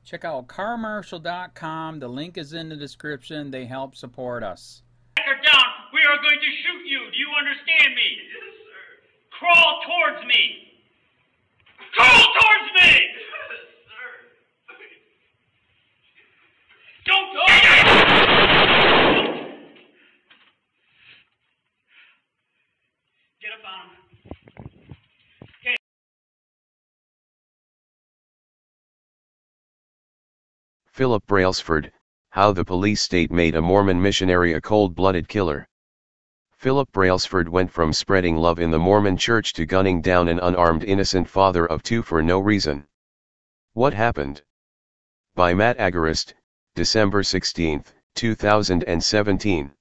Check out carmarshal.com. The link is in the description. They help support us. Down. We are going to shoot you. Do you understand me? Yes, sir. Crawl towards me. Crawl towards me! Yes, sir. Don't go! Get up on him. Okay. Philip Brailsford, how the police state made a Mormon missionary a cold-blooded killer. Philip Brailsford went from spreading love in the Mormon church to gunning down an unarmed innocent father of two for no reason. What happened? By Matt Agarist, December 16, 2017.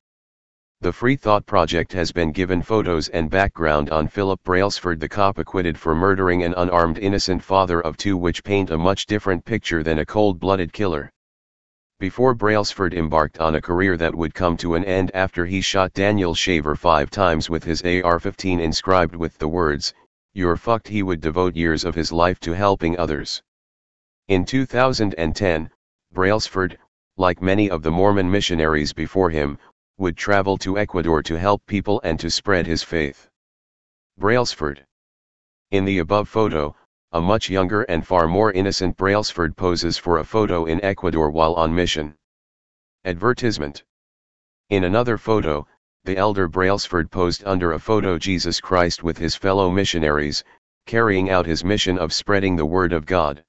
The Free Thought Project has been given photos and background on Philip Brailsford, the cop acquitted for murdering an unarmed innocent father of two, which paint a much different picture than a cold-blooded killer. Before Brailsford embarked on a career that would come to an end after he shot Daniel Shaver 5 times with his AR-15 inscribed with the words, "You're fucked," he would devote years of his life to helping others. In 2010, Brailsford, like many of the Mormon missionaries before him, would travel to Ecuador to help people and to spread his faith. Brailsford. In the above photo, a much younger and far more innocent Brailsford poses for a photo in Ecuador while on mission. Advertisement. In another photo, the elder Brailsford posed under a photo Jesus Christ with his fellow missionaries, carrying out his mission of spreading the word of God.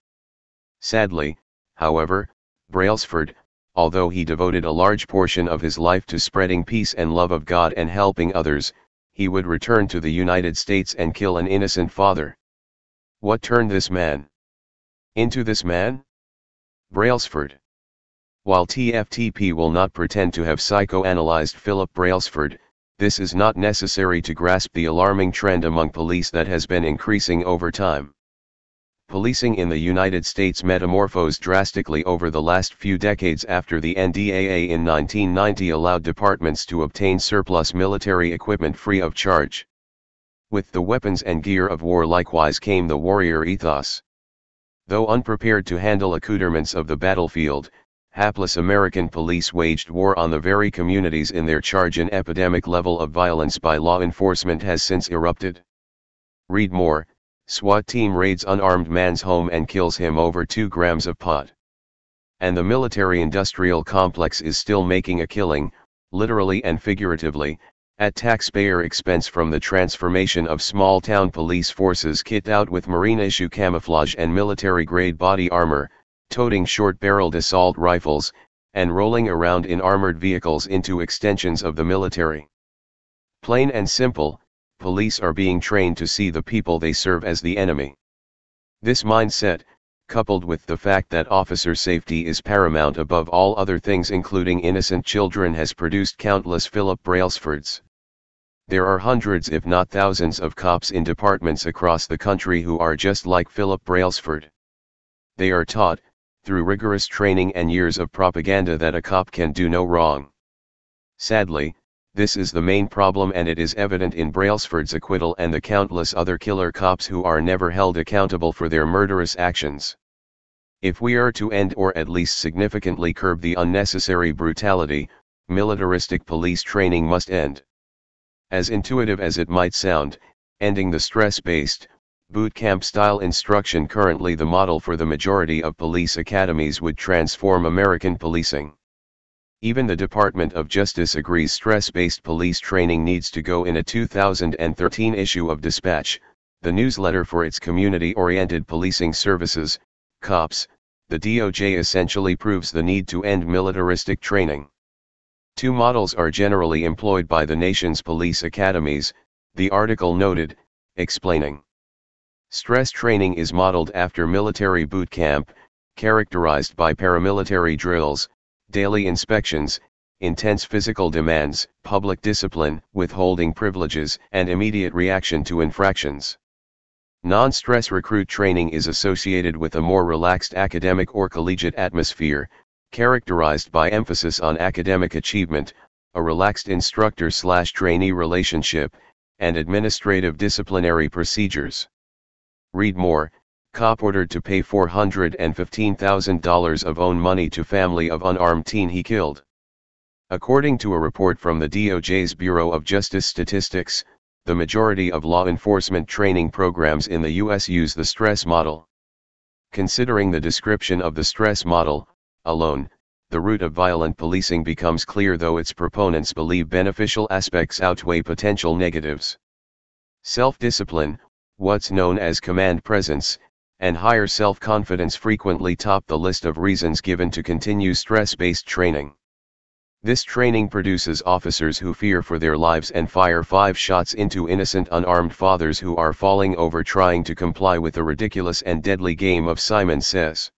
Sadly, however, Brailsford, although he devoted a large portion of his life to spreading peace and love of God and helping others, he would return to the United States and kill an innocent father. What turned this man into this man? Brailsford. While TFTP will not pretend to have psychoanalyzed Philip Brailsford, this is not necessary to grasp the alarming trend among police that has been increasing over time. Policing in the United States metamorphosed drastically over the last few decades after the NDAA in 1990 allowed departments to obtain surplus military equipment free of charge. With the weapons and gear of war likewise came the warrior ethos. Though unprepared to handle accoutrements of the battlefield, hapless American police waged war on the very communities in their charge. An epidemic level of violence by law enforcement has since erupted. Read more. SWAT team raids unarmed man's home and kills him over 2 grams of pot. And the military-industrial complex is still making a killing, literally and figuratively, at taxpayer expense from the transformation of small-town police forces kitted out with Marine-issue camouflage and military-grade body armor, toting short-barreled assault rifles, and rolling around in armored vehicles into extensions of the military. Plain and simple, police are being trained to see the people they serve as the enemy. This mindset, coupled with the fact that officer safety is paramount above all other things including innocent children, has produced countless Philip Brailsfords. There are hundreds if not thousands of cops in departments across the country who are just like Philip Brailsford. They are taught, through rigorous training and years of propaganda, that a cop can do no wrong. Sadly, this is the main problem, and it is evident in Brailsford's acquittal and the countless other killer cops who are never held accountable for their murderous actions. If we are to end or at least significantly curb the unnecessary brutality, militaristic police training must end. As intuitive as it might sound, ending the stress-based, boot camp-style instruction currently the model for the majority of police academies would transform American policing. Even the Department of Justice agrees stress-based police training needs to go. In a 2013 issue of Dispatch, the newsletter for its community-oriented policing services, COPS, the DOJ essentially proves the need to end militaristic training. 2 models are generally employed by the nation's police academies, the article noted, explaining. Stress training is modeled after military boot camp, characterized by paramilitary drills, daily inspections, intense physical demands, public discipline, withholding privileges, and immediate reaction to infractions. Non-stress recruit training is associated with a more relaxed academic or collegiate atmosphere, characterized by emphasis on academic achievement, a relaxed instructor/trainee relationship, and administrative disciplinary procedures. Read more. Cop ordered to pay $415,000 of own money to family of unarmed teen he killed. According to a report from the DOJ's Bureau of Justice Statistics, the majority of law enforcement training programs in the U.S. use the stress model. Considering the description of the stress model alone, the root of violent policing becomes clear, though its proponents believe beneficial aspects outweigh potential negatives. Self-discipline, what's known as command presence, and higher self-confidence frequently top the list of reasons given to continue stress-based training. This training produces officers who fear for their lives and fire 5 shots into innocent unarmed fathers who are falling over trying to comply with the ridiculous and deadly game of Simon Says.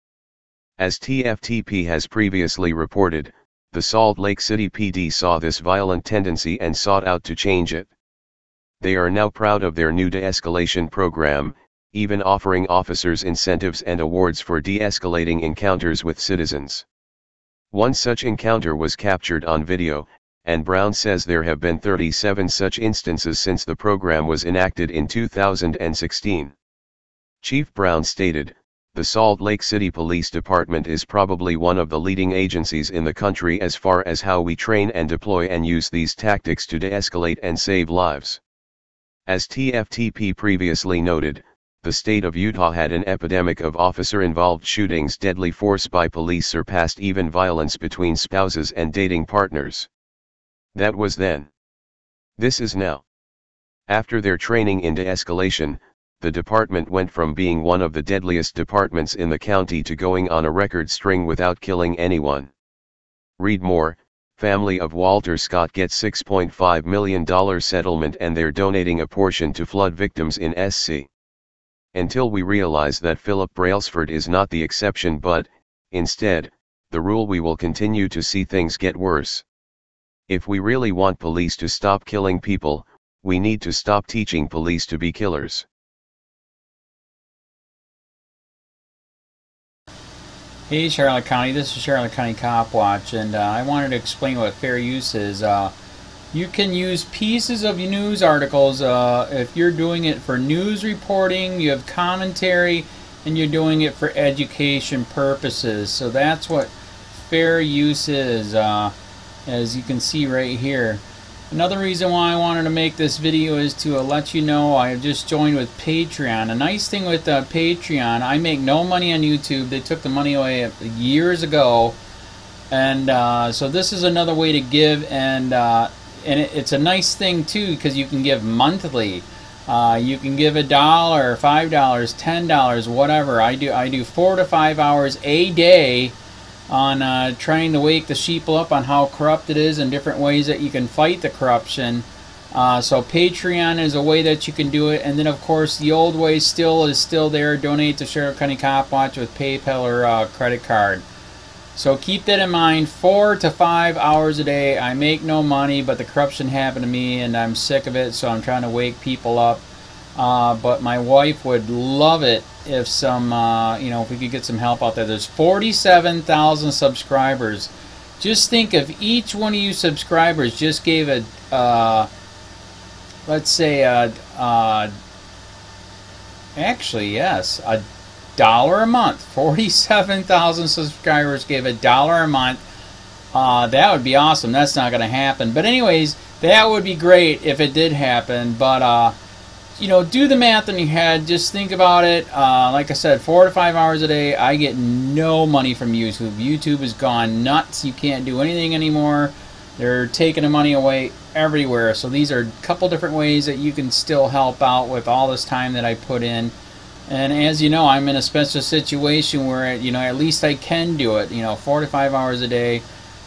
As TFTP has previously reported, the Salt Lake City PD saw this violent tendency and sought out to change it. They are now proud of their new de-escalation program, even offering officers incentives and awards for de-escalating encounters with citizens. One such encounter was captured on video, and Brown says there have been 37 such instances since the program was enacted in 2016. Chief Brown stated, "The Salt Lake City Police Department is probably one of the leading agencies in the country as far as how we train and deploy and use these tactics to de-escalate and save lives." As TFTP previously noted, the state of Utah had an epidemic of officer-involved shootings. Deadly force by police surpassed even violence between spouses and dating partners. That was then. This is now. After their training in de-escalation, the department went from being one of the deadliest departments in the county to going on a record string without killing anyone. Read more. Family of Walter Scott gets $6.5 million settlement and they're donating a portion to flood victims in SC. Until we realize that Philip Brailsford is not the exception but, instead, the rule, we will continue to see things get worse. If we really want police to stop killing people, we need to stop teaching police to be killers. Hey Charlotte County, this is Charlotte County Cop Watch, and I wanted to explain what fair use is. You can use pieces of news articles if you're doing it for news reporting, you have commentary, and you're doing it for education purposes. So that's what fair use is, as you can see right here. Another reason why I wanted to make this video is to let you know I have just joined with Patreon. A nice thing with Patreon, I make no money on YouTube. They took the money away years ago, and so this is another way to give, and it's a nice thing too because you can give monthly. You can give $1, $5, $10, whatever. I do 4 to 5 hours a day on trying to wake the sheeple up on how corrupt it is and different ways that you can fight the corruption. So Patreon is a way that you can do it, and then of course the old way is still there. Donate to Charlotte County Cop Watch with PayPal or credit card. So keep that in mind. 4 to 5 hours a day. I make no money, but the corruption happened to me and I'm sick of it, so I'm trying to wake people up. But my wife would love it if if we could get some help out there. There's 47,000 subscribers. Just think if each one of you subscribers just gave let's say actually yes, $1 a month. 47,000 subscribers gave $1 a month. That would be awesome. That's not going to happen. But anyways, that would be great if it did happen. But do the math in your head. Just think about it. Like I said, 4 to 5 hours a day. I get no money from YouTube. YouTube has gone nuts. You can't do anything anymore. They're taking the money away everywhere. So these are a couple different ways that you can still help out with all this time that I put in. And as you know, I'm in a special situation where, at least I can do it, 4 to 5 hours a day.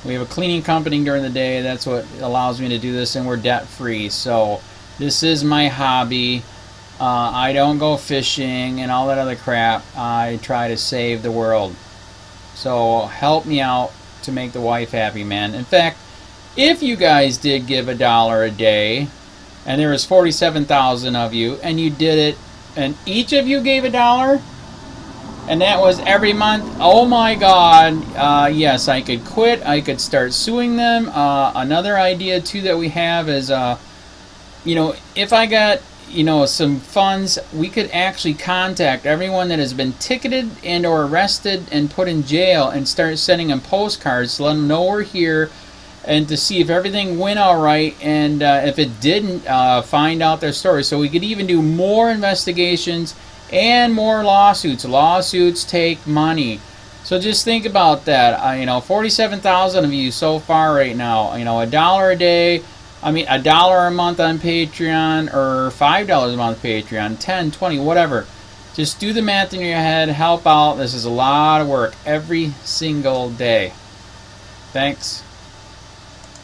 We have a cleaning company during the day. That's what allows me to do this, and we're debt free. So this is my hobby. I don't go fishing and all that other crap. I try to save the world. So help me out to make the wife happy, man. In fact, if you guys did give $1 a day, and there was 47,000 of you, and you did it, and each of you gave $1, and that was every month, oh my God, yes, I could quit. I could start suing them. Another idea too that we have is, if I got, you know, some funds, we could actually contact everyone that has been ticketed and or arrested and put in jail and start sending them postcards to let them know we're here, and to see if everything went all right, and if it didn't, find out their story. So we could even do more investigations and more lawsuits. Lawsuits take money. So just think about that. You know, 47,000 of you so far right now. You know, $1 a day. I mean, $1 a month on Patreon, or $5 a month Patreon, 10, 20, whatever. Just do the math in your head. Help out. This is a lot of work every single day. Thanks.